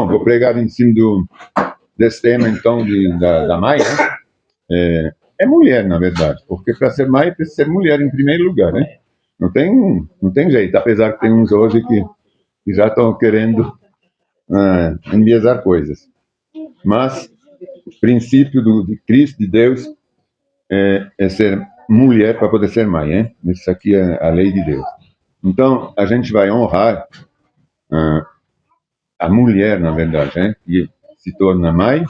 Bom, vou pregar em cima desse tema, então, da mãe, né? É mulher, na verdade, porque para ser mãe precisa ser mulher em primeiro lugar, né? Não tem jeito, apesar que tem uns hoje que já estão querendo enviesar coisas. Mas o princípio de Cristo, de Deus, é ser mulher para poder ser mãe, hein? Isso aqui é a lei de Deus. Então, a gente vai honrar a mulher, na verdade, né? Que se torna mãe,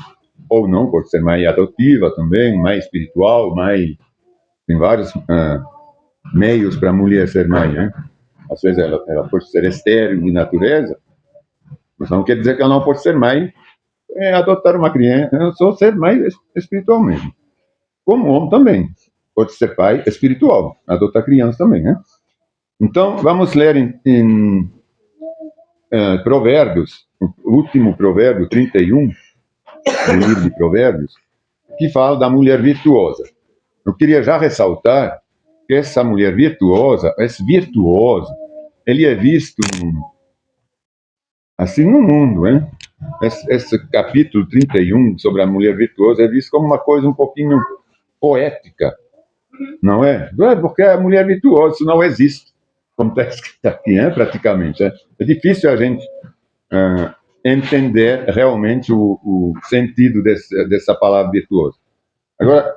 ou não, pode ser mãe adotiva também, mãe espiritual, mãe... Tem vários meios para a mulher ser mãe, né? Às vezes ela pode ser estéril de natureza, mas não quer dizer que ela não pode ser mãe, adotar uma criança, só ser mãe espiritualmente. Como homem também, pode ser pai espiritual, adotar criança também, né? Então, vamos ler em Provérbios, o último provérbio, 31, do livro de Provérbios, que fala da mulher virtuosa. Eu queria já ressaltar que essa mulher virtuosa, esse virtuoso, ele é visto assim no mundo, hein? Esse capítulo 31 sobre a mulher virtuosa é visto como uma coisa um pouquinho poética, não é? Porque a mulher virtuosa, isso não existe, como está escrito aqui, praticamente. É difícil a gente entender realmente o sentido dessa palavra virtuosa. Agora,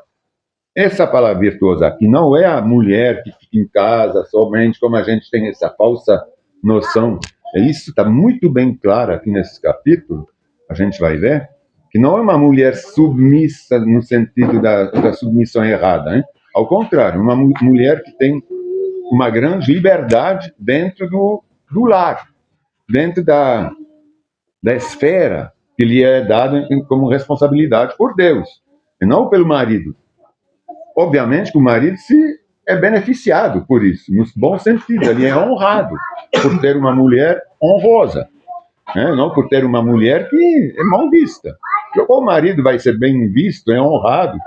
essa palavra virtuosa aqui não é a mulher que fica em casa somente, como a gente tem essa falsa noção. Isso está muito bem claro aqui nesse capítulo, a gente vai ver, que não é uma mulher submissa no sentido da submissão errada, hein? Ao contrário, uma mulher que tem uma grande liberdade dentro do lar, dentro da esfera que lhe é dada como responsabilidade por Deus, e não pelo marido. Obviamente que o marido é beneficiado por isso, no bom sentido, ele é honrado por ter uma mulher honrosa, né? Não por ter uma mulher que é mal vista. Porque o marido vai ser bem visto, é honrado,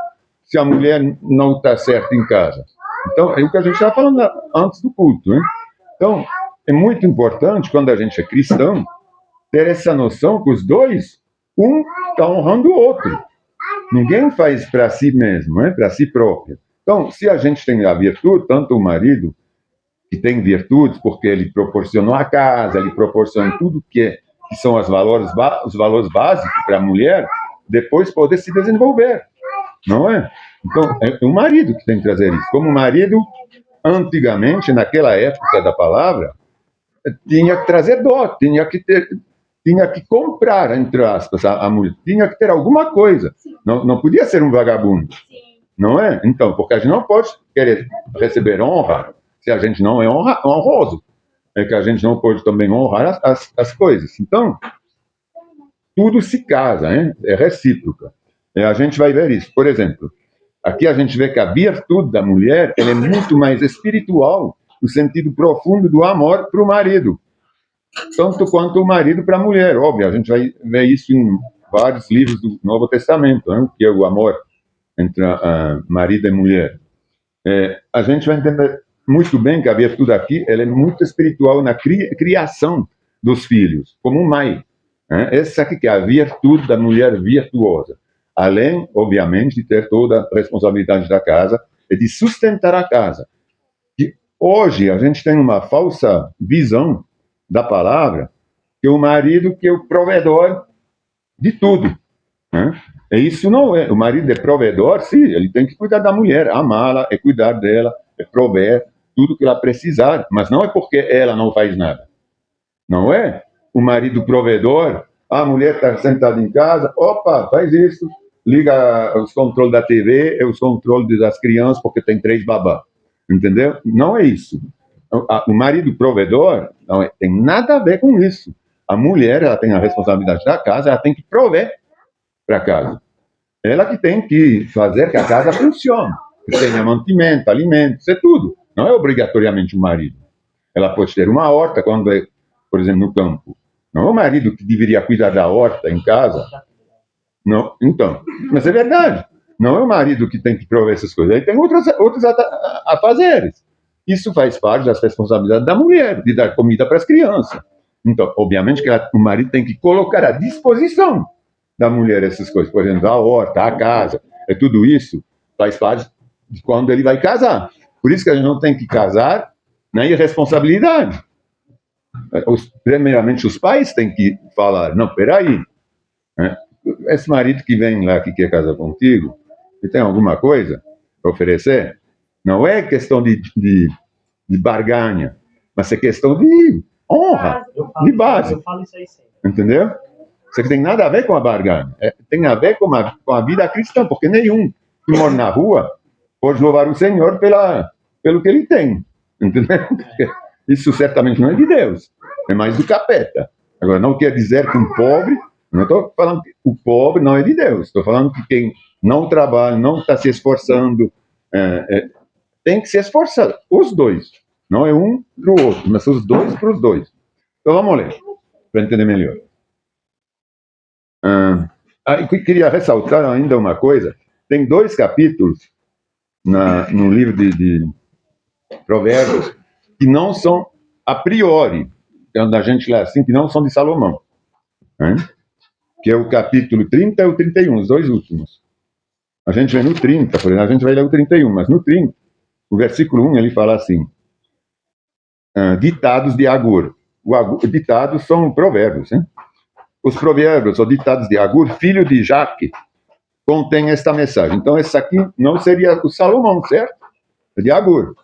se a mulher não está certa em casa. Então, é o que a gente estava falando antes do culto, né? Então, é muito importante, quando a gente é cristão, ter essa noção que os dois, um está honrando o outro. Ninguém faz para si mesmo, né? Para si próprio. Então, se a gente tem a virtude, tanto o marido, que tem virtudes, porque ele proporcionou a casa, ele proporciona tudo que são os valores básicos para a mulher, depois poder se desenvolver, não é? Então, é o marido que tem que trazer isso. Como o marido, antigamente, naquela época da palavra, tinha que trazer dó, tinha que comprar, entre aspas, a mulher. Tinha que ter alguma coisa. Não podia ser um vagabundo. Não é? Então, porque a gente não pode querer receber honra se a gente não é honroso. É que a gente não pode também honrar as coisas. Então, tudo se casa, hein? É recíproca. A gente vai ver isso. Por exemplo, aqui a gente vê que a virtude da mulher ela é muito mais espiritual, no sentido profundo do amor para o marido. Tanto quanto o marido para a mulher, óbvio, a gente vai ver isso em vários livros do Novo Testamento, né? Que é o amor entre marido e mulher. A gente vai entender muito bem que a virtude aqui ela é muito espiritual na criação dos filhos, como mãe. Né? Essa aqui que é a virtude da mulher virtuosa. Além, obviamente, de ter toda a responsabilidade da casa e de sustentar a casa. E hoje a gente tem uma falsa visão da palavra, que o marido que é o provedor de tudo. Né? E isso não é. O marido é provedor, sim, ele tem que cuidar da mulher, amá-la, cuidar dela, prover tudo que ela precisar, mas não é porque ela não faz nada. Não é o marido provedor, a mulher está sentada em casa, opa, faz isso, liga os controles da TV, os controles das crianças, porque tem 3 babás. Entendeu? Não é isso. O marido provedor não tem nada a ver com isso. A mulher, ela tem a responsabilidade da casa, ela tem que prover para a casa. Ela que tem que fazer que a casa funcione, que tenha mantimento, alimentos, é tudo. Não é obrigatoriamente o marido. Ela pode ter uma horta quando é, por exemplo, no campo. Não é o marido que deveria cuidar da horta em casa. Não, então, mas é verdade. Não é o marido que tem que prover essas coisas. Ele tem outros afazeres. Isso faz parte das responsabilidades da mulher, de dar comida para as crianças. Então, obviamente que o marido tem que colocar à disposição da mulher essas coisas. Por exemplo, a horta, a casa, tudo isso faz parte de quando ele vai casar. Por isso que a gente não tem que casar na irresponsabilidade. Primeiramente, os pais têm que falar, não, peraí, né? Esse marido que vem lá, que quer casar contigo, que tem alguma coisa para oferecer, não é questão de barganha, mas é questão de honra, de base. Eu falo isso aí sempre. Entendeu? Isso aqui tem nada a ver com a barganha. Tem a ver com a vida cristã, porque nenhum que mora na rua pode louvar o Senhor pelo que ele tem. Entendeu? Isso certamente não é de Deus, é mais do capeta. Agora, não quer dizer que um pobre, não estou falando que o pobre não é de Deus, estou falando que quem não trabalha, não está se esforçando, tem que se esforçar, os dois. Não é um para o outro, mas os dois para os dois. Então vamos ler, para entender melhor. Eu queria ressaltar ainda uma coisa. Tem 2 capítulos no livro de Provérbios que não são a priori, quando a gente lê assim, que não são de Salomão. Né? Que é o capítulo 30 e o 31, os 2 últimos. A gente vê no 30, por exemplo, a gente vai ler o 31, mas no 30, o versículo 1, ele fala assim, ditados de Agur. Ditados são provérbios, né? Os provérbios ou ditados de Agur, filho de Jaque, contém esta mensagem. Então, esse aqui não seria o Salomão, certo? É de Agur.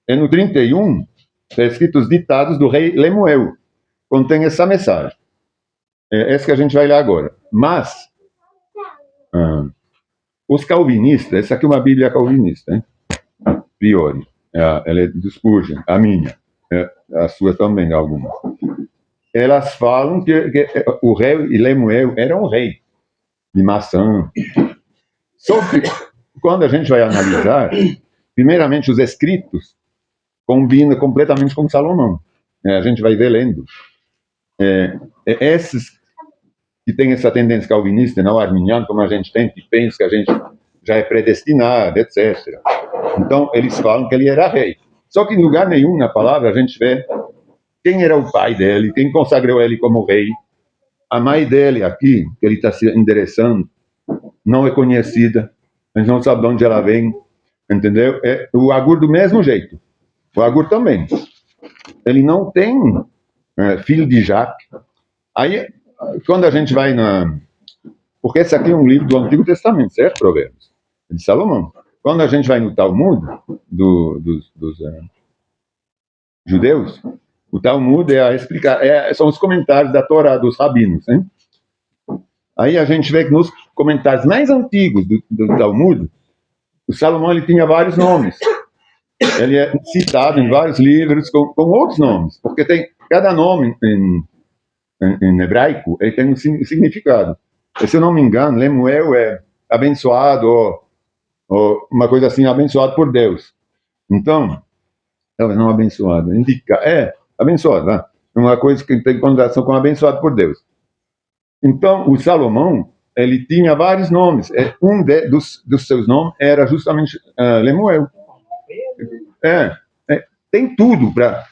E no 31, está escrito os ditados do rei Lemuel. Contém essa mensagem. É essa que a gente vai ler agora. Mas, os calvinistas, essa aqui é uma Bíblia calvinista, né? A priori. Ela é do Spurgeon, a minha. A sua também, alguma. Elas falam que o rei Lemuel era um rei de maçã. Só que, quando a gente vai analisar, primeiramente, os escritos combinam completamente com Salomão. A gente vai ver lendo. Esses que têm essa tendência calvinista, não arminiana, como a gente tem, que pensa que a gente já é predestinado, etc. Então, eles falam que ele era rei. Só que em lugar nenhum na palavra a gente vê quem era o pai dele, quem consagrou ele como rei. A mãe dele aqui, que ele está se endereçando, não é conhecida, a gente não sabe de onde ela vem, entendeu? O Agur do mesmo jeito. O Agur também. Ele não tem filho de Jaque. Aí, quando a gente vai porque esse aqui é um livro do Antigo Testamento, certo, Provérbios? De Salomão. Quando a gente vai no Talmud dos judeus, o Talmud são os comentários da Torá dos rabinos, hein? Aí a gente vê que nos comentários mais antigos do Talmud, o Salomão ele tinha vários nomes. Ele é citado em vários livros com outros nomes, porque tem cada nome em hebraico ele tem um significado. E, se eu não me engano, Lemuel é abençoado, ou uma coisa assim, abençoado por Deus. Então, não abençoado, abençoado, né? Uma coisa que tem conotação com abençoado por Deus. Então, o Salomão, ele tinha vários nomes. Dos seus nomes era justamente Lemuel. Tem tudo para...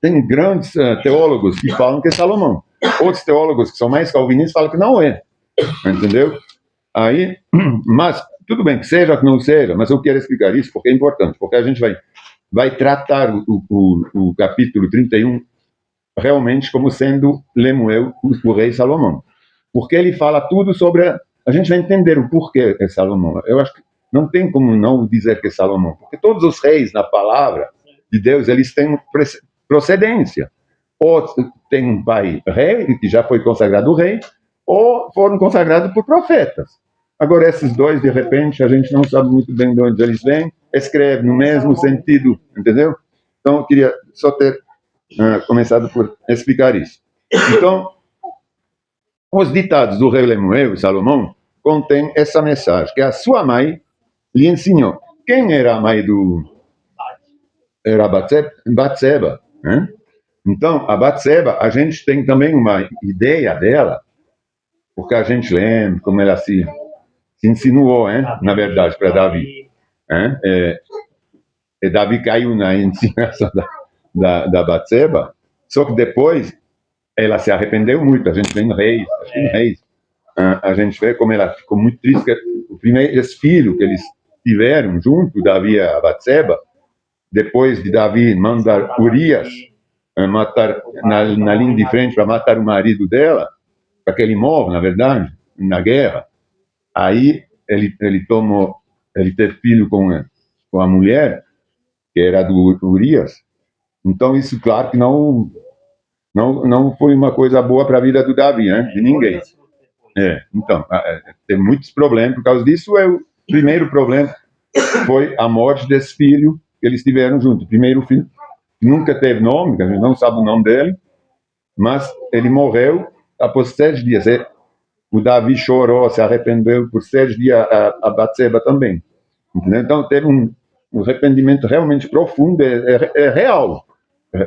tem grandes teólogos que falam que é Salomão. Outros teólogos que são mais calvinistas falam que não é. Entendeu? Aí, mas, tudo bem, que seja ou que não seja, mas eu quero explicar isso porque é importante, porque a gente vai tratar o capítulo 31 realmente como sendo Lemuel, o rei Salomão. Porque ele fala tudo sobre... A gente vai entender o porquê é Salomão. Eu acho que não tem como não dizer que é Salomão, porque todos os reis na palavra de Deus, eles têm procedência. Ou tem um pai rei, que já foi consagrado rei, ou foram consagrados por profetas. Agora, esses dois, de repente, a gente não sabe muito bem de onde eles vêm, escreve no mesmo sentido, entendeu? Então, eu queria só ter começado por explicar isso. Então, os ditados do rei Lemuel, Salomão, contêm essa mensagem, que a sua mãe lhe ensinou. Quem era a mãe Era Batseba, né? Então, a Batseba, a gente tem também uma ideia dela, porque a gente lembra como ela se insinuou, hein? Na verdade, para Davi. Davi caiu na insinuação da Batseba, só que depois ela se arrependeu muito. A gente vê em Reis, acho que em Reis, a gente vê como ela ficou muito triste, que o primeiro filho que eles tiveram junto, Davi e a Batseba, depois de Davi mandar Urias matar na linha de frente para matar o marido dela, para que ele morra, na verdade, na guerra. Aí ele tomou, ele teve filho com a mulher, que era do Urias. Então isso, claro, que não foi uma coisa boa para a vida do Davi, né? De ninguém. Então, tem muitos problemas por causa disso. O primeiro problema foi a morte desse filho que eles tiveram junto. O primeiro filho nunca teve nome, a gente não sabe o nome dele, mas ele morreu após 7 dias. O Davi chorou, se arrependeu por 7 dias, a Batseba também. Entendeu? Então teve um arrependimento realmente profundo, real,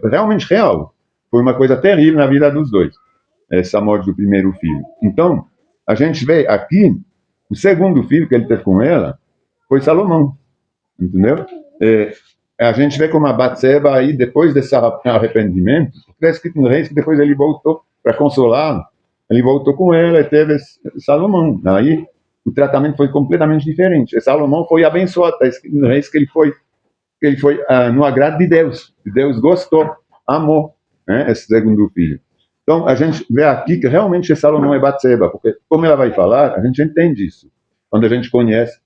realmente real. Foi uma coisa terrível na vida dos dois, essa morte do primeiro filho. Então, a gente vê aqui, o segundo filho que ele teve com ela foi Salomão, entendeu? A gente vê como a Batseba aí, depois desse arrependimento, é escrito em Reis que depois ele voltou para consolá-lo, ele voltou com ela e teve Salomão. Aí o tratamento foi completamente diferente. E Salomão foi abençoado, está escrito em Reis que ele foi no agrado de Deus. Deus gostou, amou, né, esse segundo filho. Então a gente vê aqui que realmente Salomão é Batseba, porque como ela vai falar, a gente entende isso, quando a gente conhece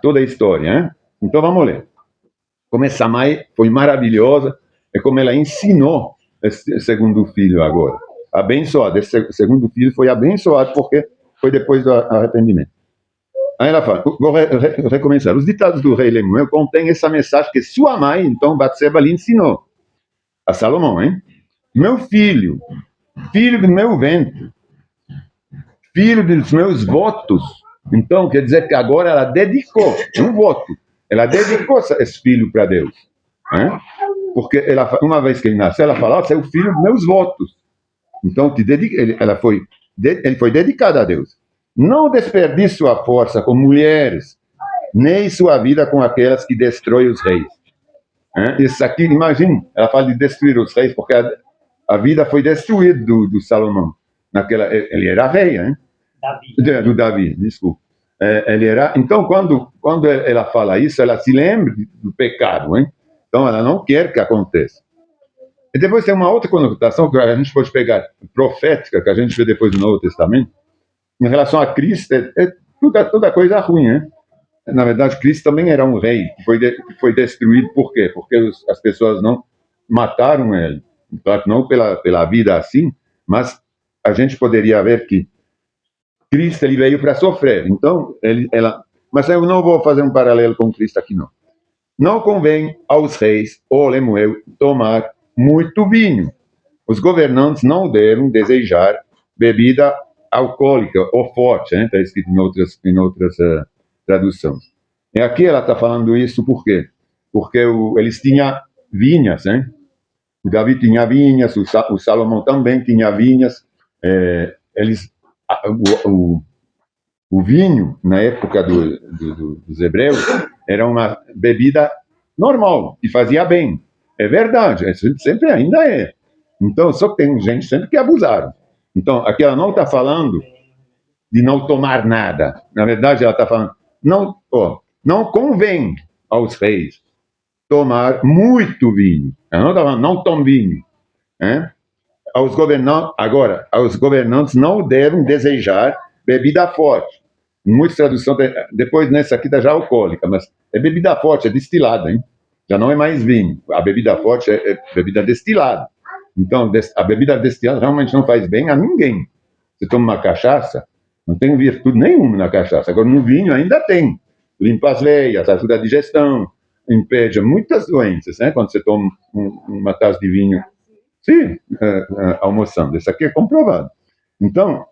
toda a história, né? Então vamos ler. Como essa mãe foi maravilhosa, e como ela ensinou esse segundo filho agora. Abençoado. Esse segundo filho foi abençoado porque foi depois do arrependimento. Aí ela fala, vou recomeçar. Os ditados do rei Lemuel contêm essa mensagem que sua mãe, então, Batseba, lhe ensinou a Salomão, hein? Meu filho, filho do meu ventre, filho dos meus votos. Então, quer dizer que agora ela dedicou um voto. Ela dedicou esse filho para Deus. Né? Porque ela, uma vez que ele nasceu, ela falou, você é o filho dos meus votos. Então, ele foi dedicado a Deus. Não desperdice sua força com mulheres, nem sua vida com aquelas que destroem os reis. Isso aqui, imagine, ela fala de destruir os reis, porque a vida foi destruída do Salomão. Ele era rei, hein? Do Davi, desculpa. Ele era. Então, quando ela fala isso, ela se lembra do pecado, hein? Então, ela não quer que aconteça. E depois tem uma outra conotação que a gente pode pegar, profética, que a gente vê depois no Novo Testamento, em relação a Cristo, toda coisa ruim, né? Na verdade, Cristo também era um rei, que foi destruído por quê? Porque as pessoas não mataram ele. Claro que não pela vida assim, mas a gente poderia ver que Cristo ele veio para sofrer. Então, mas eu não vou fazer um paralelo com Cristo aqui, não. Não convém aos reis, ó Lemuel, tomar muito vinho. Os governantes não devem desejar bebida alcoólica ou forte, né? Está escrito em outras traduções. E aqui ela está falando isso por quê? Porque eles tinham vinhas, né? O Davi tinha vinhas, o Salomão também tinha vinhas. O vinho, na época dos hebreus, era uma bebida normal, que fazia bem. É verdade, sempre ainda é. Então, só que tem gente sempre que abusaram. Então, aqui ela não está falando de não tomar nada. Na verdade, ela está falando, não convém aos reis tomar muito vinho. Ela não está falando, não tome vinho. Né? Agora, aos governantes não devem desejar bebida forte. Em muitas traduções, depois nessa aqui está já alcoólica, mas é bebida forte, é destilada, hein? Já não é mais vinho. A bebida forte é bebida destilada. Então, a bebida destilada realmente não faz bem a ninguém. Você toma uma cachaça, não tem virtude nenhuma na cachaça. Agora, no vinho ainda tem. Limpa as veias, ajuda a digestão, impede muitas doenças, né? Quando você toma uma taça de vinho, sim, almoçando. Isso aqui é comprovado. Então,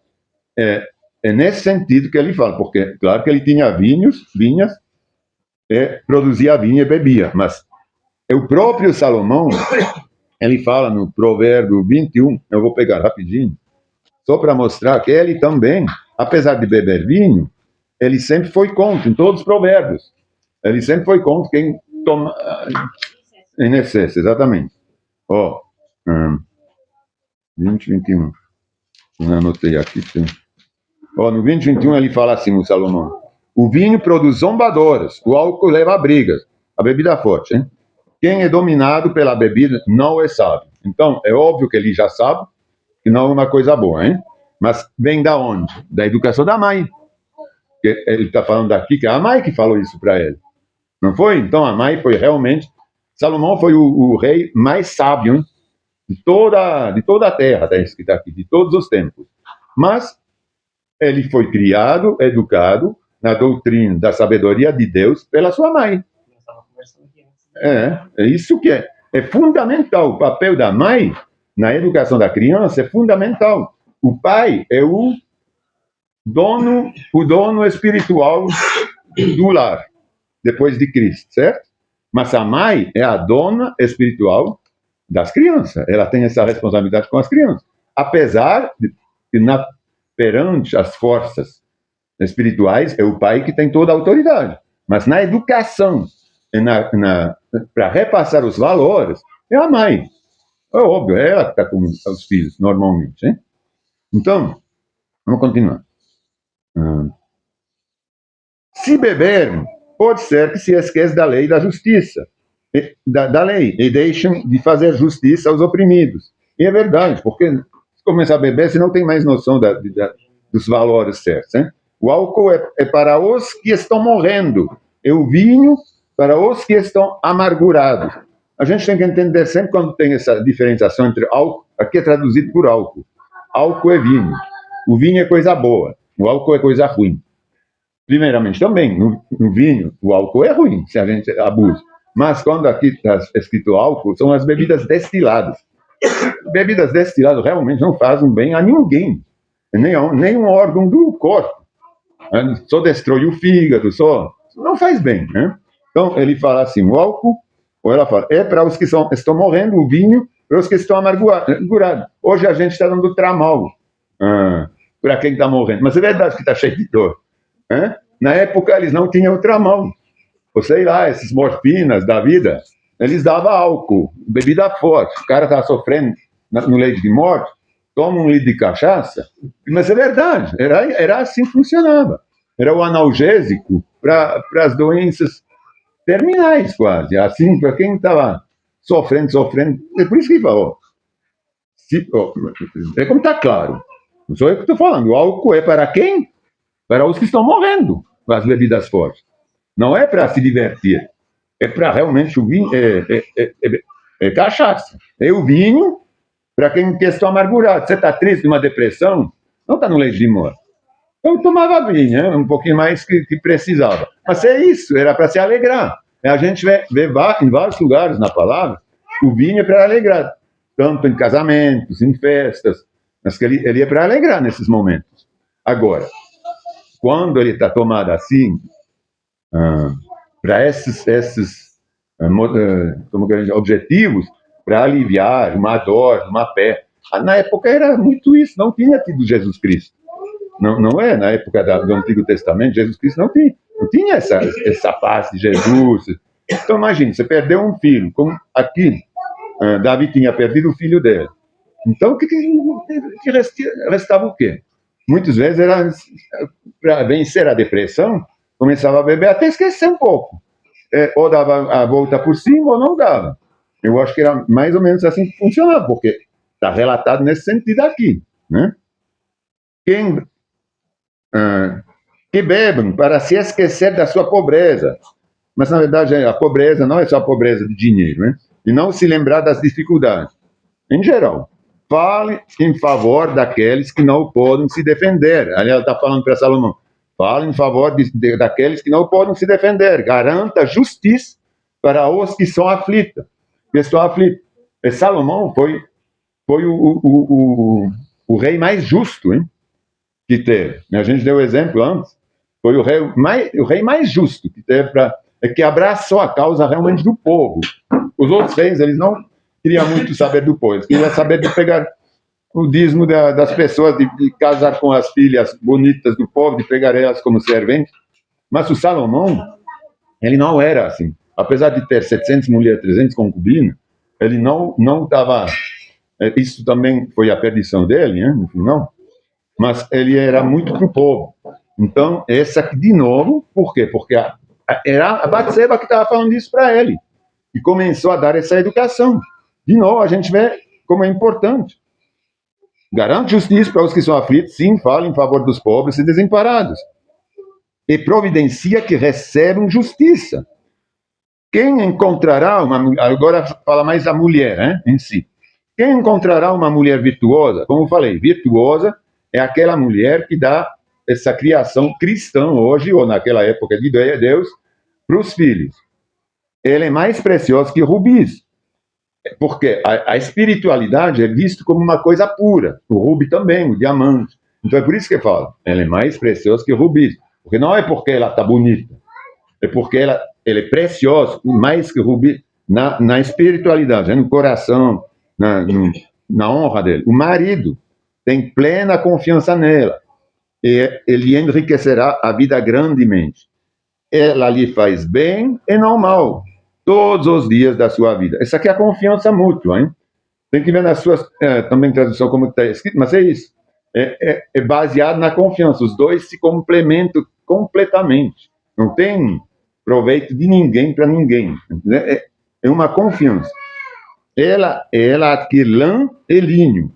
é nesse sentido que ele fala, porque, claro que ele tinha vinhas, produzia vinho e bebia, mas o próprio Salomão, ele fala no Provérbio 21, eu vou pegar rapidinho, só para mostrar que ele também, apesar de beber vinho, ele sempre foi contra, em todos os provérbios, ele sempre foi contra quem toma em excesso, exatamente. 20, 21. Não anotei aqui. Ó, no 20, 21 ele fala assim, o Salomão. O vinho produz zombadoras, o álcool leva a brigas. A bebida forte, hein? Quem é dominado pela bebida não é sábio. Então, é óbvio que ele já sabe que não é uma coisa boa, hein? Mas vem da onde? Da educação da mãe. Ele está falando aqui que é a mãe que falou isso para ele. Não foi? Então, a mãe foi realmente... Salomão foi o rei mais sábio, hein? de toda a terra, está escrito aqui, de todos os tempos. Mas ele foi criado, educado na doutrina da sabedoria de Deus pela sua mãe. É isso que é fundamental. O papel da mãe na educação da criança é fundamental. O pai é o dono espiritual do lar, depois de Cristo, certo? Mas a mãe é a dona espiritual das crianças. Ela tem essa responsabilidade com as crianças. Apesar de que perante as forças espirituais, é o pai que tem toda a autoridade. Mas na educação, para repassar os valores, é a mãe. É óbvio, é ela que está com os filhos, normalmente. Hein? Então, vamos continuar. Se beber, pode ser que se esqueça da lei e da justiça, da lei, e deixem de fazer justiça aos oprimidos. E é verdade, porque se começar a beber, você não tem mais noção dos valores certos. Hein? O álcool é para os que estão morrendo, e o vinho para os que estão amargurados. A gente tem que entender sempre quando tem essa diferenciação entre álcool, aqui é traduzido por álcool. Álcool é vinho. O vinho é coisa boa, o álcool é coisa ruim. Primeiramente, também, no vinho, o álcool é ruim, se a gente abusa. Mas quando aqui está escrito álcool, são as bebidas destiladas. Bebidas destiladas realmente não fazem bem a ninguém, nenhum órgão do corpo. Só destrói o fígado, não faz bem. Né? Então, ele fala assim, o álcool, ou ela fala, é para os que estão morrendo, o vinho, para os que estão amargurados. Hoje a gente está dando tramal para quem está morrendo. Mas é verdade que está cheio de dor. Na época, eles não tinham o tramal. Ou sei lá, esses morfinas da vida, eles davam álcool, bebida forte. O cara estava sofrendo no leito de morte, toma um litro de cachaça. Mas é verdade, era assim que funcionava. Era o analgésico para as doenças terminais, quase. Assim, para quem estava sofrendo. É por isso que ele falou. É como está claro. Não sou eu que estou falando. O álcool é para quem? Para os que estão morrendo com as bebidas fortes. Não é para se divertir. É para realmente o vinho. É cachaça. É o vinho para quem está amargurado. Você está triste, uma depressão, não está no leite de morte. Eu tomava vinho, né? Um pouquinho mais que precisava. Mas é isso, era para se alegrar. A gente vê em vários lugares na palavra, o vinho é para alegrar. Tanto em casamentos, em festas. Mas que ele é para alegrar nesses momentos. Agora, quando ele está tomado assim, para esses objetivos, para aliviar uma dor, uma pé. Na época era muito isso, não tinha tido Jesus Cristo. Não é? Na época do Antigo Testamento, Jesus Cristo não tinha essa paz de Jesus. Então, imagine, você perdeu um filho, como aqui, Davi tinha perdido o filho dele. Então, que restava o quê? Muitas vezes era para vencer a depressão, começava a beber até esquecer um pouco. Ou dava a volta por cima ou não dava. Eu acho que era mais ou menos assim que funcionava, porque está relatado nesse sentido aqui. Né? Que bebam para se esquecer da sua pobreza. Mas, na verdade, a pobreza não é só a pobreza de dinheiro, né? E não se lembrar das dificuldades. Em geral, fale em favor daqueles que não podem se defender. Ali ela está falando para Salomão. Fale em favor daqueles que não podem se defender. Garanta justiça para os que são aflitos. E Salomão foi o rei mais justo, hein, que teve. A gente deu exemplo antes. Foi o rei mais justo que teve, que abraçou a causa realmente do povo. Os outros reis, eles não queriam muito saber do povo. Eles queriam saber de pegar o dízimo das pessoas, de casar com as filhas bonitas do povo, de pegar elas como serventes. Mas o Salomão, ele não era assim. Apesar de ter 700 mulheres, 300 concubinas, ele não estava Isso também foi a perdição dele, né, no final. Mas ele era muito para o povo. Então, essa aqui, de novo, por quê? Porque era a Batseba que estava falando isso para ele. E começou a dar essa educação. De novo, a gente vê como é importante. Garante justiça para os que são aflitos, sim, fala em favor dos pobres e desamparados. E providencia que recebam justiça. Quem encontrará uma... Agora fala mais a mulher, né, em si. Quem encontrará uma mulher virtuosa? Como eu falei, virtuosa é aquela mulher que dá essa criação cristã hoje, ou naquela época de Deus, para os filhos. Ela é mais preciosa que rubis. Porque a espiritualidade é vista como uma coisa pura. O rubi também, o diamante. Então é por isso que eu falo, ela é mais preciosa que o rubis. Porque não é porque ela está bonita, é porque ela é preciosa, mais que o rubi, na espiritualidade, no coração, na honra dele. O marido tem plena confiança nela. E ele enriquecerá a vida grandemente. Ela lhe faz bem e não mal, todos os dias da sua vida. Essa aqui é a confiança mútua, hein? Tem que ver nas suas, também tradução como está escrito, mas é isso. É baseado na confiança. Os dois se complementam completamente. Não tem proveito de ninguém para ninguém. É uma confiança. Ela adquire lã e linho.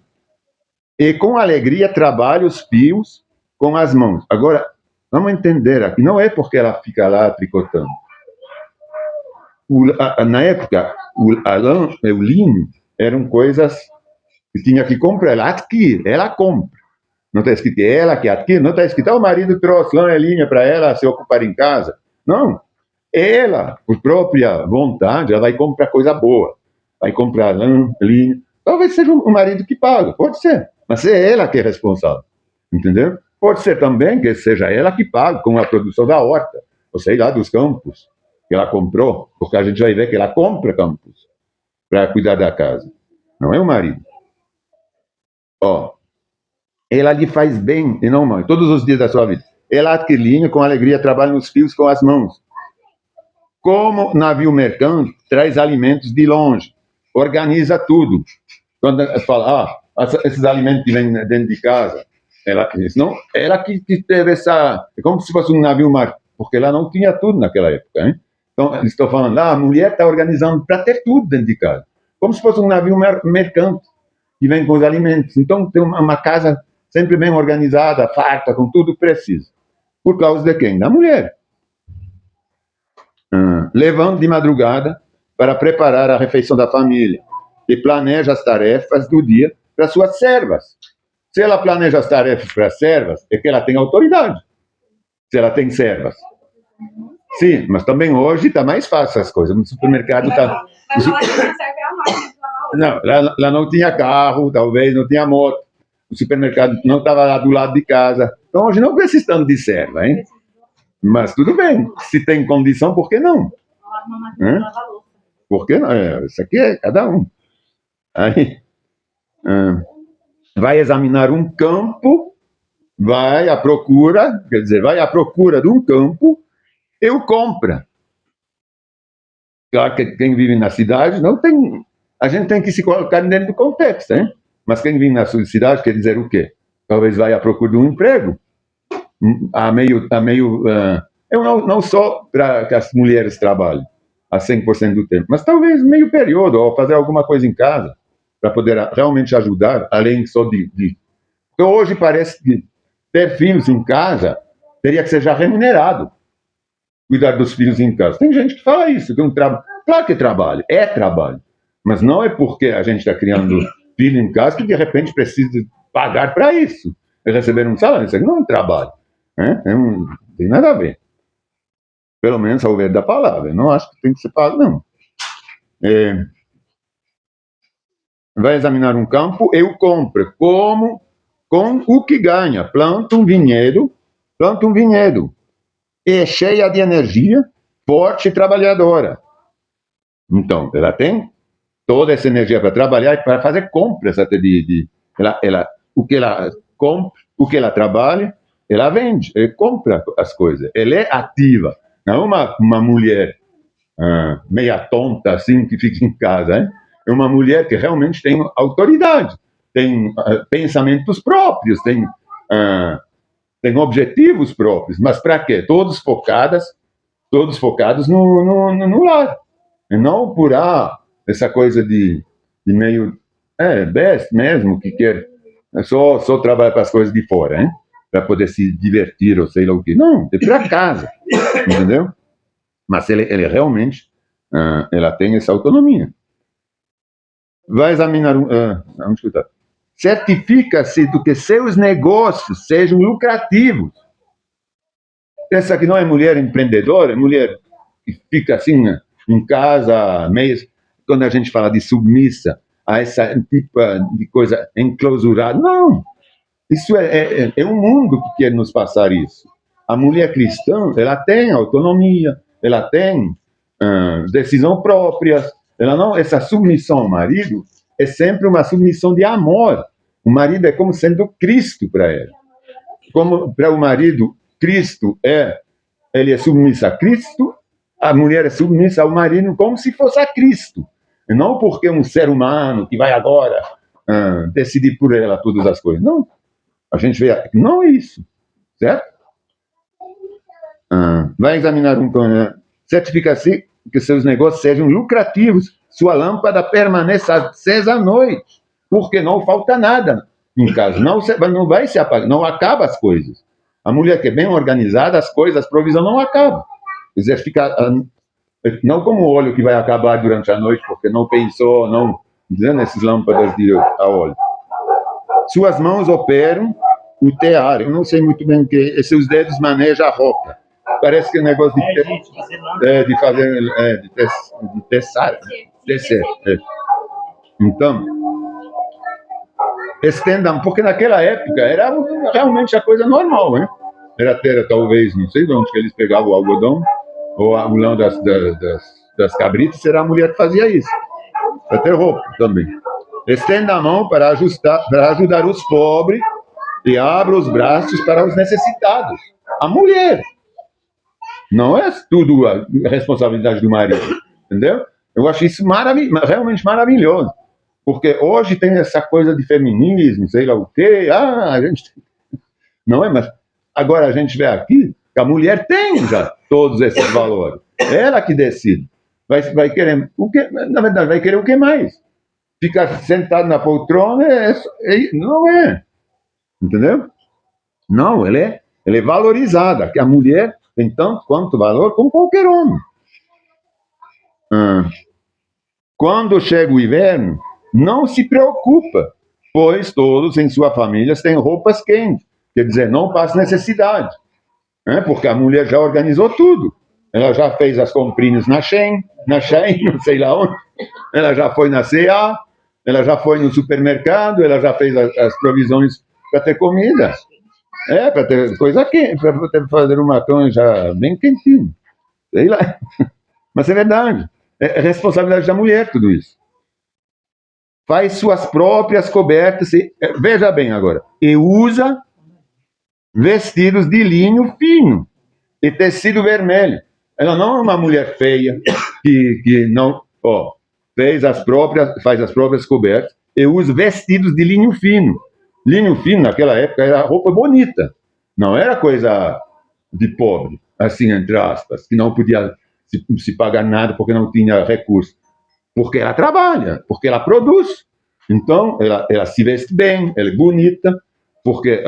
E com alegria trabalha os fios com as mãos. Agora, vamos entender aqui, não é porque ela fica lá tricotando. Na época, a lã e o linho eram coisas que tinha que comprar. Ela adquire, ela compra. Não está escrito ela que adquire, não está escrito o marido trouxe lã e linho para ela se ocupar em casa. Não. Ela, por própria vontade, ela vai comprar coisa boa. Vai comprar lã, linho. Talvez seja o marido que paga, pode ser. Mas é ela que é responsável. Entendeu? Pode ser também que seja ela que paga com a produção da horta, ou sei lá, dos campos que ela comprou, porque a gente vai ver que ela compra campos para cuidar da casa. Não é o marido. Ó, ela lhe faz bem e não mal, todos os dias da sua vida. Ela adquire linho com alegria, trabalha nos fios com as mãos. Como navio mercante, traz alimentos de longe, organiza tudo. Quando fala, esses alimentos que vêm dentro de casa, ela diz, não, ela que teve essa, é como se fosse um navio mar, porque ela não tinha tudo naquela época, hein? Então, estou falando, a mulher está organizando para ter tudo dentro de casa, como se fosse um navio mercante, que vem com os alimentos. Então, tem uma casa sempre bem organizada, farta, com tudo preciso. Por causa de quem? Da mulher. Levando de madrugada para preparar a refeição da família e planeja as tarefas do dia para suas servas. Se ela planeja as tarefas para as servas, é que ela tem autoridade. Se ela tem servas. Sim, mas também hoje está mais fácil as coisas. No supermercado está. Mas ela serve a máquina. Não, ela não tinha carro, talvez, não tinha moto. O supermercado não estava lá do lado de casa. Então hoje não precisa tanto de serva, hein? Mas tudo bem. Se tem condição, por que não? Por que não? Isso aqui é cada um. Aí, vai examinar um campo, vai à procura, quer dizer, vai à procura de um campo e o compra. Claro que quem vive na cidade não tem. A gente tem que se colocar dentro do contexto, hein? Mas quem vive na cidade quer dizer o quê? Talvez vai à procura de um emprego. Eu não só para que as mulheres trabalhem a 100% do tempo, mas talvez meio período, ou fazer alguma coisa em casa, para poder realmente ajudar, além só de. Então, hoje parece que ter filhos em casa teria que ser já remunerado. Cuidar dos filhos em casa. Tem gente que fala isso, que é um trabalho. Claro que é trabalho. Mas não é porque a gente está criando filho em casa que de repente precisa pagar para isso. Receber um salário. Isso aqui não é um trabalho. Não tem nada a ver. Pelo menos ao ver da palavra. Eu não acho que tem que ser pago, não. Vai examinar um campo e o compra. Como? Com o que ganha. Planta um vinhedo. E cheia de energia, forte e trabalhadora. Então, ela tem toda essa energia para trabalhar e para fazer compras até o que ela compra, o que ela trabalha, ela vende, ela compra as coisas. Ela é ativa. Não é uma mulher meia tonta assim que fica em casa, hein? é uma mulher que realmente tem autoridade, tem pensamentos próprios, tem objetivos próprios, mas para quê? Todos focados no lar, e não por essa coisa de meio best mesmo, que quer só trabalhar para as coisas de fora, hein? Para poder se divertir ou sei lá o que. Não, é para casa, entendeu? Mas ele realmente ela tem essa autonomia. Vai examinar vamos escutar. Certifica-se de que seus negócios sejam lucrativos. Essa que não é mulher empreendedora, é mulher que fica assim em casa, meio, quando a gente fala de submissa a essa tipo de coisa enclausurada. Não, isso é um mundo que quer nos passar isso. A mulher cristã, ela tem autonomia, ela tem decisão própria, ela não, essa submissão ao marido é sempre uma submissão de amor. O marido é como sendo Cristo para ela. Como para o marido, Cristo ele é submisso a Cristo, a mulher é submissa ao marido como se fosse a Cristo. E não porque é um ser humano que vai agora decidir por ela todas as coisas. Não. A gente vê, não é isso. Certo? Vai examinar certifica-se que seus negócios sejam lucrativos, sua lâmpada permaneça acesa à noite, porque não falta nada em casa, não vai se apagar, não acaba as coisas. A mulher que é bem organizada, as coisas, a provisão não acaba. Quer dizer, fica não como o óleo que vai acabar durante a noite, porque não pensou, não, nessas lâmpadas a óleo. Suas mãos operam o tear. Eu não sei muito bem o que é. Seus dedos manejam a roupa. Parece que é um negócio de fazer, de tecer. Então, estendam, porque naquela época era realmente a coisa normal, né? Era ter, talvez, não sei de onde que eles pegavam o algodão, ou a lã das cabritas, será a mulher que fazia isso. Para ter roupa também. Estenda a mão para ajudar os pobres e abra os braços para os necessitados. A mulher. Não é tudo a responsabilidade do marido, entendeu? Eu acho isso realmente maravilhoso. Porque hoje tem essa coisa de feminismo, sei lá o quê. A gente... Não é? Mas agora a gente vê aqui que a mulher tem já todos esses valores. Ela que decide. Vai querer o quê? Na verdade, vai querer o que mais? Ficar sentado na poltrona não é. Entendeu? Não, ela é valorizada. Que a mulher tem tanto quanto valor como qualquer homem. Quando chega o inverno, não se preocupa, pois todos em sua família têm roupas quentes. Quer dizer, não passa necessidade. Porque a mulher já organizou tudo. Ela já fez as comprinhas na Shein, não sei lá onde. Ela já foi na C&A, ela já foi no supermercado, ela já fez as provisões para ter comida. Para ter coisa quente, para fazer uma cama já bem quentinho. Sei lá. Mas é verdade. É responsabilidade da mulher tudo isso. Faz suas próprias cobertas. Veja bem agora. E usa vestidos de linho fino e tecido vermelho. Ela não é uma mulher feia que não faz as próprias cobertas e usa vestidos de linho fino. Linho fino, naquela época, era roupa bonita. Não era coisa de pobre, assim, entre aspas, que não podia se pagar nada porque não tinha recurso. Porque ela trabalha, porque ela produz. Então, ela se veste bem, ela é bonita, porque,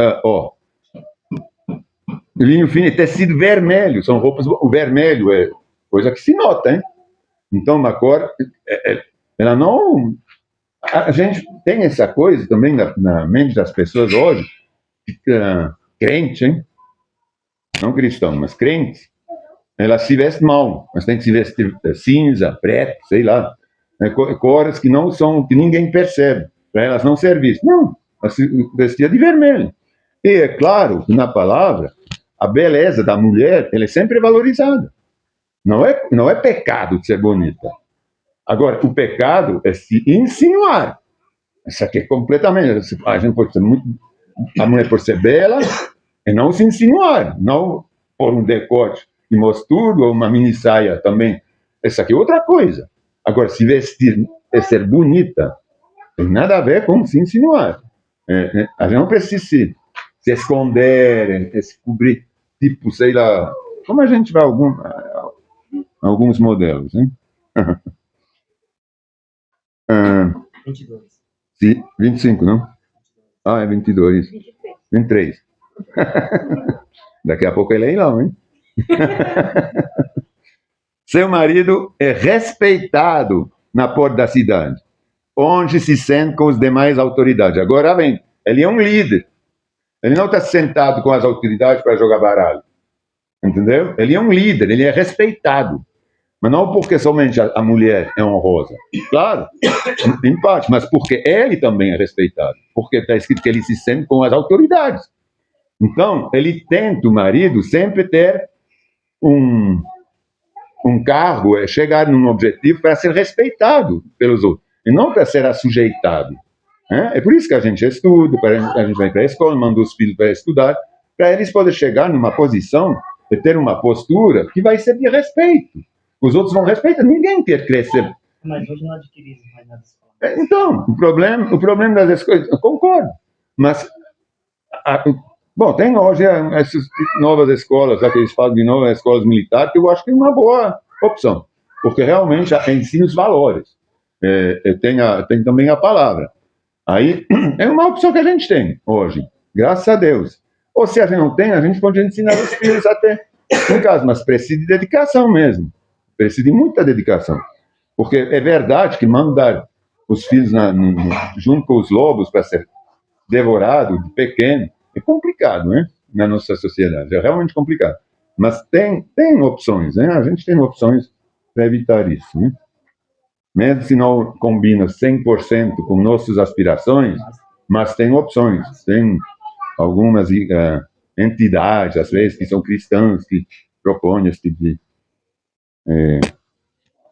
linho fino e tecido vermelho, são roupas, o vermelho é coisa que se nota, hein? Então, uma cor, ela não... A gente tem essa coisa também na mente das pessoas hoje, crente, hein? Não cristão, mas crente, ela se veste mal, mas tem que se vestir cinza, preto, sei lá, cores que não são, que ninguém percebe, para elas não ser vistas. Não, ela se vestia de vermelho. E é claro que na palavra, a beleza da mulher, ela é sempre valorizada. Não é pecado de ser bonita. Agora, o pecado é se insinuar. Isso aqui é completamente... A gente pode ser a mulher pode ser bela e não se insinuar, não pôr um decote que mostra tudo, ou uma mini saia também. Isso aqui é outra coisa. Agora, se vestir é ser bonita. Tem nada a ver com se insinuar. A gente não precisa se esconder, se cobrir, tipo, sei lá, como a gente vê alguns modelos, hein? 22. Sim, 25, não? Ah, é 22. 23. Daqui a pouco é leilão, hein? Seu marido é respeitado na porta da cidade, onde se sente com as demais autoridades. Agora vem, ele é um líder. Ele não está sentado com as autoridades para jogar baralho. Entendeu? Ele é um líder, ele é respeitado. Mas não porque somente a mulher é honrosa. Claro, em parte, mas porque ele também é respeitado. Porque está escrito que ele se sente com as autoridades. Então, ele tenta, o marido, sempre ter um cargo, chegar num objetivo para ser respeitado pelos outros, e não para ser assujeitado. É por isso que a gente estuda, a gente vai para a escola, manda os filhos para estudar, para eles poderem chegar numa posição de ter uma postura que vai ser de respeito. Os outros vão respeitar, ninguém quer crescer. Mas hoje não adquirimos mais nada. Então, o problema das escolas, eu concordo, mas bom, tem hoje essas novas escolas, que eles falam de novas escolas militares, que eu acho que é uma boa opção, porque realmente ensina os valores. Tem também a palavra. Aí é uma opção que a gente tem hoje, graças a Deus. Ou se a gente não tem, a gente pode ensinar os filhos até em casa, mas precisa de dedicação mesmo. Precisa de muita dedicação. Porque é verdade que mandar os filhos junto com os lobos para ser devorado de pequeno é complicado, né? Na nossa sociedade. É realmente complicado. Mas tem opções, né? A gente tem opções para evitar isso, né? Mesmo se não combina 100% com nossas aspirações, mas tem opções. Tem algumas entidades, às vezes, que são cristãs, que propõem esse tipo de...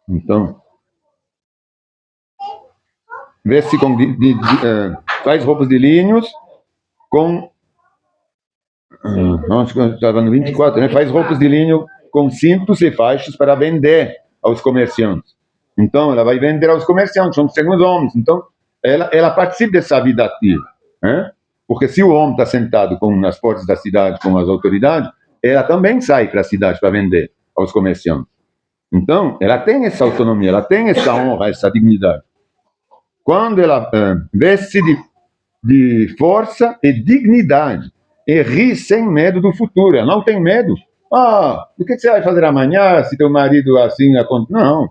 Então, veste faz roupas de linhos com... estava no 24, né? Faz roupas de linho com cintos e faixas para vender aos comerciantes. Então, ela vai vender aos comerciantes, são os homens. Então, ela participa dessa vida ativa. Né? Porque se o homem está sentado nas portas da cidade com as autoridades, ela também sai para a cidade para vender aos comerciantes. Então, ela tem essa autonomia, ela tem essa honra, essa dignidade. Quando ela veste de força e dignidade, e ri sem medo do futuro, ela não tem medo. O que você vai fazer amanhã se teu marido assim... Não,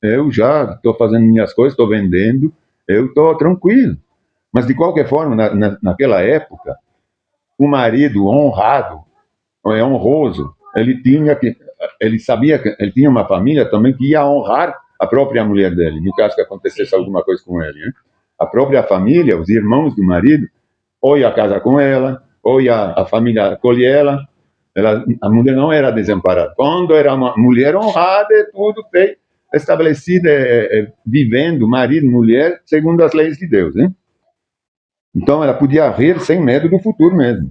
eu já estou fazendo minhas coisas, estou vendendo, eu estou tranquilo. Mas, de qualquer forma, naquela época, o marido honrado, honroso, ele sabia que ele tinha uma família também que ia honrar a própria mulher dele, no caso que acontecesse alguma coisa com ele. Né? A própria família, os irmãos do marido, ou ia casar com ela, ou ia a família acolher ela. A mulher não era desamparada. Quando era uma mulher honrada, tudo feito, estabelecida, vivendo, marido, mulher, segundo as leis de Deus. Né? Então, ela podia rir sem medo do futuro mesmo.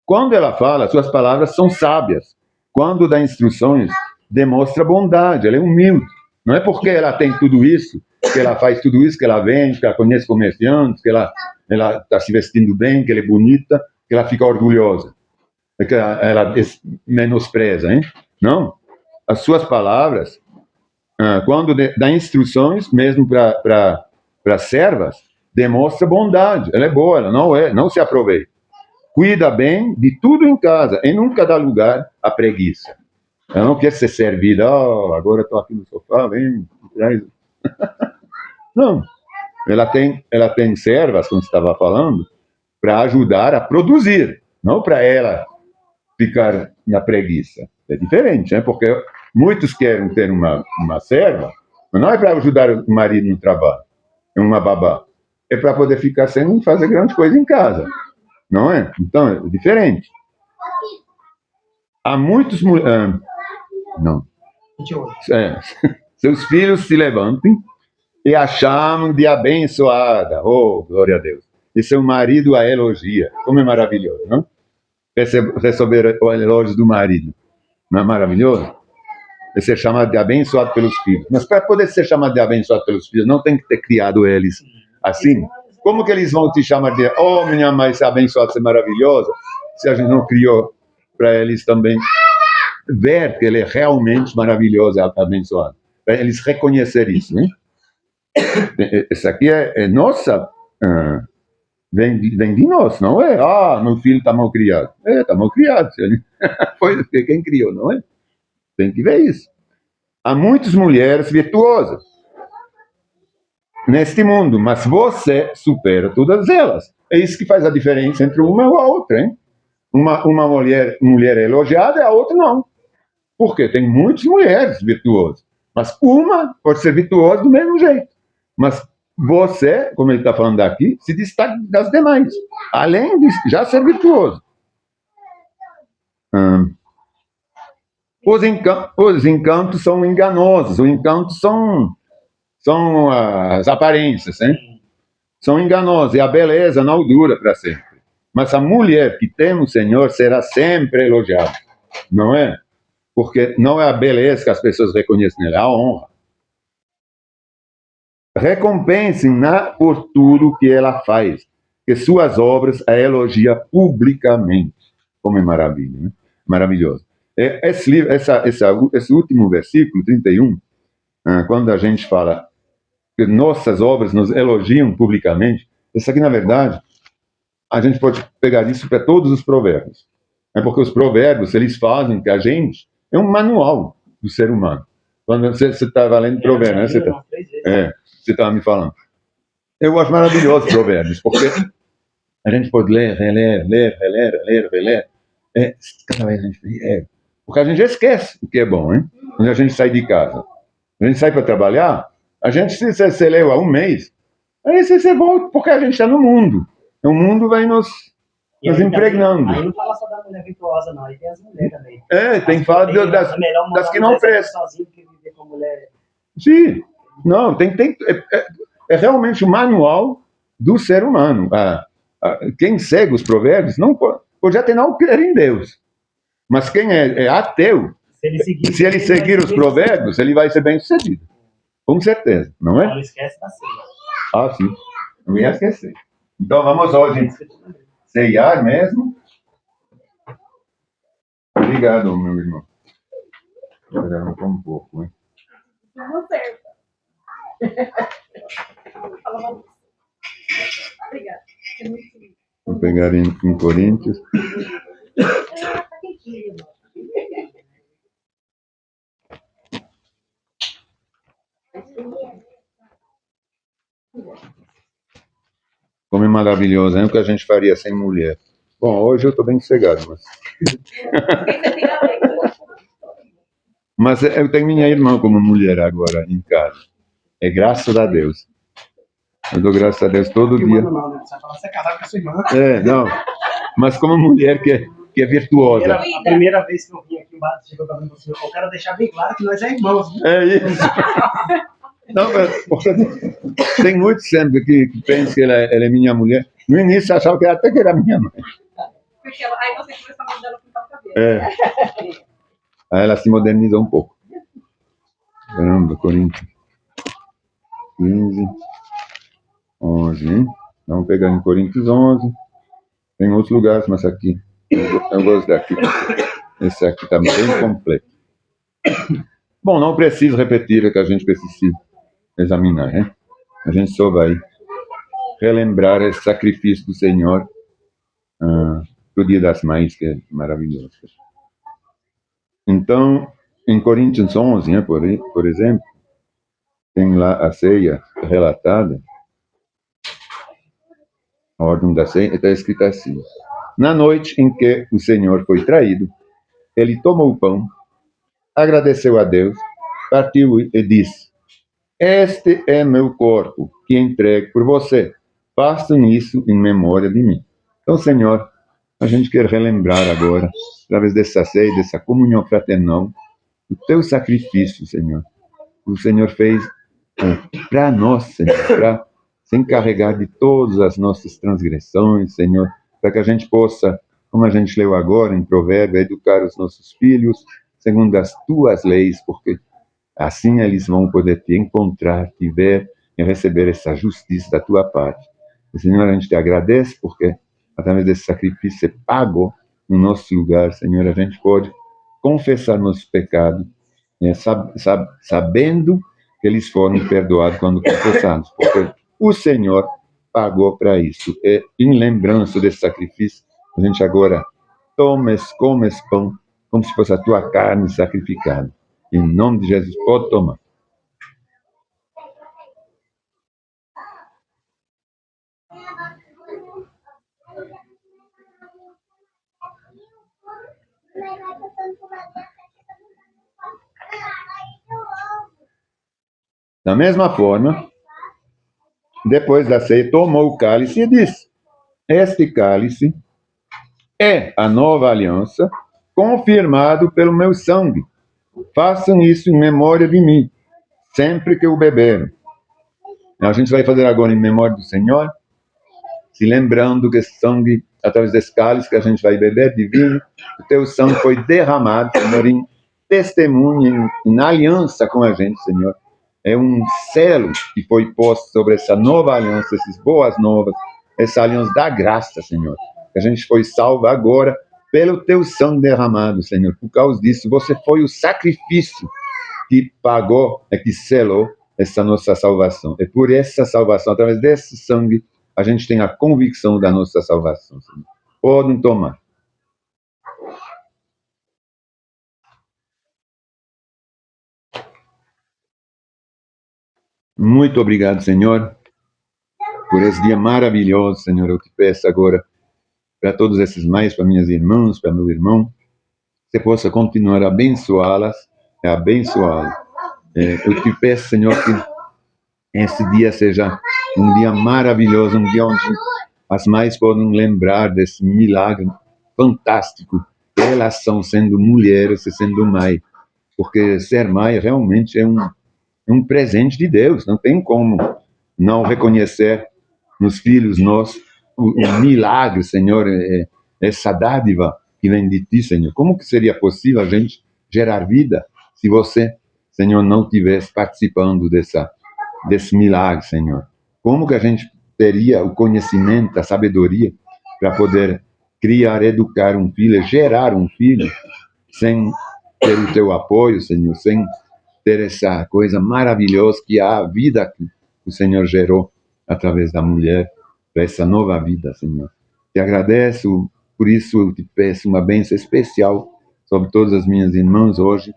Quando ela fala, suas palavras são sábias. Quando dá instruções, demonstra bondade, ela é humilde. Não é porque ela tem tudo isso, que ela faz tudo isso, que ela vende, que ela conhece comerciantes, que ela está se vestindo bem, que ela é bonita, que ela fica orgulhosa, que ela menospreza, hein? Não. As suas palavras, quando dá instruções, mesmo para servas, demonstra bondade. Ela é boa, ela não se aproveita. Cuida bem de tudo em casa e nunca dá lugar à preguiça. Ela não quer ser servida. Agora estou aqui no sofá, vem, traz. Não. Ela tem servas, como você estava falando, para ajudar a produzir, não para ela ficar na preguiça. É diferente, né? Porque muitos querem ter uma serva, mas não é para ajudar o marido no trabalho, é uma babá. É para poder ficar sem fazer grande coisa em casa. Não é? Então, é diferente. Há muitos... não. Seus filhos se levantem e a chamam de abençoada. Oh, glória a Deus. E seu marido a elogia. Como é maravilhoso, não? Receber o elogio do marido. Não é maravilhoso? é ser chamado de abençoado pelos filhos. Mas para poder ser chamado de abençoado pelos filhos, não tem que ter criado eles assim. Como que eles vão te chamar de, oh, minha mãe, você é abençoada, você é maravilhosa, se a gente não criou para eles também ver que ele é realmente maravilhoso e abençoado? Para eles reconhecerem isso, né? Essa aqui é nossa, vem de nós, não é? Ah, meu filho está mal criado. Está mal criado. Foi quem criou, não é? Tem que ver isso. Há muitas mulheres virtuosas neste mundo, mas você supera todas elas. É isso que faz a diferença entre uma e a outra, hein? Uma mulher é elogiada e a outra não. Por quê? Tem muitas mulheres virtuosas, mas uma pode ser virtuosa do mesmo jeito. Mas você, como ele está falando aqui, se destaca das demais, além de já ser virtuoso. Os encantos são enganosos, os encantos são as aparências, né? São enganosos, e a beleza não dura para sempre. Mas a mulher que tem o Senhor será sempre elogiada, não é? Porque não é a beleza que as pessoas reconhecem nela, é a honra. Recompensem-na por tudo que ela faz, que suas obras a elogia publicamente. Como é maravilha, né? Maravilhoso. Esse último versículo, 31, quando a gente fala que nossas obras nos elogiam publicamente, isso aqui, na verdade, a gente pode pegar isso para todos os provérbios. É porque os provérbios, eles fazem que a gente é um manual do ser humano. Quando você estava lendo provérbios, né? Você estava me falando. Eu acho maravilhoso provérbios, porque a gente pode ler, reler. Cada vez a gente porque a gente esquece o que é bom, hein? Quando a gente sai de casa. A gente sai para trabalhar, a gente se leu há um mês, aí você volta, porque a gente está no mundo. O mundo vai nos impregnando. Aí não fala só da mulher virtuosa, não. Aí tem as mulheres também. Tem que falar das que não prestam. Sozinho que viver com mulher. Sim. Não, é realmente o manual do ser humano. Quem segue os provérbios não pode até não crer em Deus. Mas quem é ateu, se ele seguir os provérbios, ele vai ser bem sucedido. Com certeza, não é? Não esquece da ceia. Sim. Não ia esquecer. Então vamos hoje ceiar mesmo. Obrigado, meu irmão. Já um pouco, hein? Não serve. Obrigada. É muito lindo. Vou pegar em Coríntios. Como é maravilhoso, é o que a gente faria sem mulher. Bom, hoje eu estou bem sossegado, mas eu tenho minha irmã como mulher agora em casa. É graças a Deus. Eu dou graças a Deus todo dia. Não, você fala, você é casado com a sua irmã. Não. Mas como mulher que é virtuosa. A primeira vez que eu vim aqui, o Bato chegou para mim e falou, eu quero deixar bem claro que nós é irmãos. Né? É isso. Não, porque tem muitos sempre que pensam que ela é minha mulher. No início achava que até que era minha mãe. Porque aí você começa a mandar ela pintar o cabelo. Aí ela se modernizou um pouco. Caramba, Coríntios 15, 11, hein? Vamos pegar em Coríntios 11. Tem outros lugares, mas aqui. Eu gosto daqui. Esse aqui está bem completo. Bom, não preciso repetir, é que a gente precisa examinar, né? A gente só vai relembrar esse sacrifício do Senhor do Dia das Mães, que é maravilhoso. Então, em Coríntios 11, né, por exemplo, tem lá a ceia relatada, a ordem da ceia, está escrita assim: na noite em que o Senhor foi traído, ele tomou o pão, agradeceu a Deus, partiu e disse: este é meu corpo, que entrego por você. Façam isso em memória de mim. Então, Senhor, a gente quer relembrar agora, através dessa ceia, dessa comunhão fraternal, o teu sacrifício, Senhor. O Senhor fez para nós, Senhor, para se encarregar de todas as nossas transgressões, Senhor, para que a gente possa, como a gente leu agora em Provérbio, educar os nossos filhos segundo as tuas leis, porque assim eles vão poder te encontrar, te ver e receber essa justiça da tua parte. E, Senhor, a gente te agradece porque, através desse sacrifício, você pagou no nosso lugar. Senhor, a gente pode confessar nossos pecados, sabendo que eles foram perdoados quando confessamos, porque o Senhor pagou para isso. E, em lembrança desse sacrifício, a gente agora toma esse pão como se fosse a tua carne sacrificada. Em nome de Jesus, pode tomar. Da mesma forma, depois da ceia, tomou o cálice e disse: este cálice é a nova aliança, confirmado pelo meu sangue. Façam isso em memória de mim, sempre que o beberem. A gente vai fazer agora em memória do Senhor, se lembrando que esse sangue, através desse cálice que a gente vai beber de vinho, o teu sangue foi derramado, Senhor, em testemunho, em aliança com a gente, Senhor. É um selo que foi posto sobre essa nova aliança, essas boas novas, essa aliança da graça, Senhor. A gente foi salvo agora pelo teu sangue derramado, Senhor. Por causa disso, você foi o sacrifício que pagou, que selou essa nossa salvação. É por essa salvação, através desse sangue, a gente tem a convicção da nossa salvação, Senhor. Podem tomar. Muito obrigado, Senhor, por esse dia maravilhoso, Senhor. Eu te peço agora, para todos esses mais, para minhas irmãs, para meu irmão, que você possa continuar a abençoá-las, abençoá-los. Eu te peço, Senhor, que esse dia seja um dia maravilhoso, um dia onde as mães podem lembrar desse milagre fantástico que elas são sendo mulheres e sendo mãe, porque ser mãe realmente é um presente de Deus, não tem como não reconhecer nos filhos nossos o milagre, Senhor, essa dádiva que vem de Ti, Senhor. Como que seria possível a gente gerar vida se você, Senhor, não estivesse participando desse milagre, Senhor? Como que a gente teria o conhecimento, a sabedoria para poder criar, educar um filho, gerar um filho, sem ter o Teu apoio, Senhor, sem ter essa coisa maravilhosa que é a vida que o Senhor gerou através da mulher, para essa nova vida, Senhor. Te agradeço, por isso eu te peço uma bênção especial sobre todas as minhas irmãs hoje,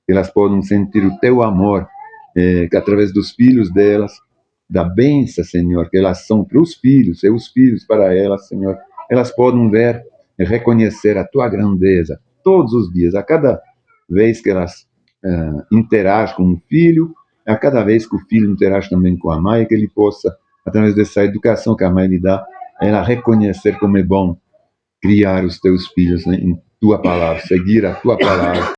que elas possam sentir o Teu amor, que através dos filhos delas, da bênção, Senhor, que elas são para os filhos, e os filhos para elas, Senhor, elas podem ver e reconhecer a Tua grandeza todos os dias, a cada vez que elas interagem com o filho, a cada vez que o filho interage também com a mãe, que ele possa, através dessa educação que a mãe lhe dá, ela reconhecer como é bom criar os teus filhos, né, em Tua palavra, seguir a Tua palavra,